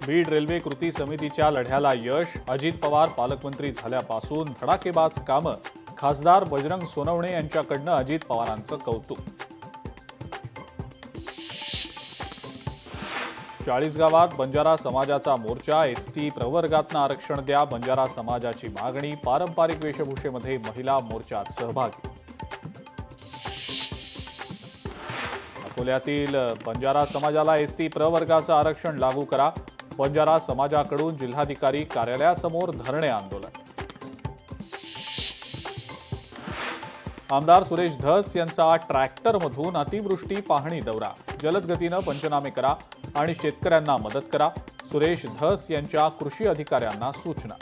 Beed railway कृती समितीच्या लढ्याला यश. अजित पवार पालकमंत्री झाल्यापासून धडाकेबाज कामं. खासदार बजरंग सोनवणे यांच्याकडनं अजित पवारांचं कौतुक. 40 गावात बंजारा समाजाचा मोर्चा. एसटी प्रवर्गातनं आरक्षण द्या, बंजारा समाजाची मागणी. पारंपरिक वेशभूषेमध्ये महिला मोर्चात सहभागी. अकोल्यातील बंजारा समाजाला एसटी प्रवर्गाचं आरक्षण लागू करा. बंजारा समाजाकडून जिल्हाधिकारी कार्यालयासमोर धरणे आंदोलन. आमदार सुरेश धस यांचा ट्रॅक्टरमधून अतिवृष्टी पाहणी दौरा. जलद गतीनं पंचनामे करा आणि शेतकऱ्यांना मदत करा. सुरेश धस यांच्या कृषी अधिकाऱ्यांना सूचना.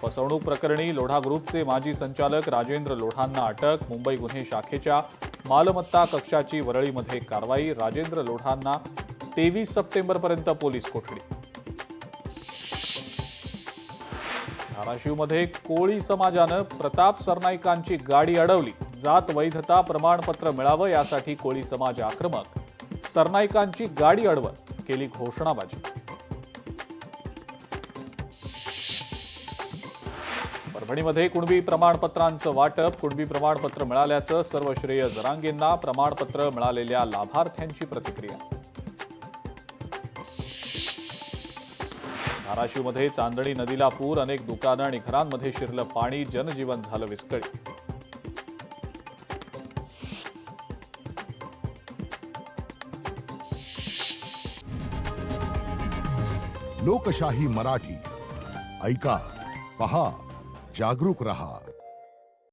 फसवणूक प्रकरणी लोढा ग्रुपचे माजी संचालक राजेंद्र लोढांना अटक. मुंबई गुन्हे शाखेच्या मालमत्ता कक्षाची वरळीमध्ये कारवाई. राजेंद्र लोढांना 23 सप्टेंबरपर्यंत पोलीस कोठडी. धाराशिवमध्ये कोळी समाजानं प्रताप सरनाईकांची गाडी अडवली. जात वैधता प्रमाणपत्र मिळावं यासाठी कोळी समाज आक्रमक. सरनाईकांची गाडी अडवत केली घोषणाबाजी. परभणीमध्ये कुणबी प्रमाणपत्रांचं वाटप. कुणबी प्रमाणपत्र मिळाल्याचं सर्व श्रेय जरांगेंना. प्रमाणपत्र मिळालेल्या लाभार्थ्यांची प्रतिक्रिया. धाराशिवमध्ये चांदणी नदीला पूर. अनेक दुकानं आणि घरांमध्ये शिरलं पाणी. जनजीवन झालं विस्कळीत. लोकशाही मराठी ऐका, पहा, जागरूक रहा.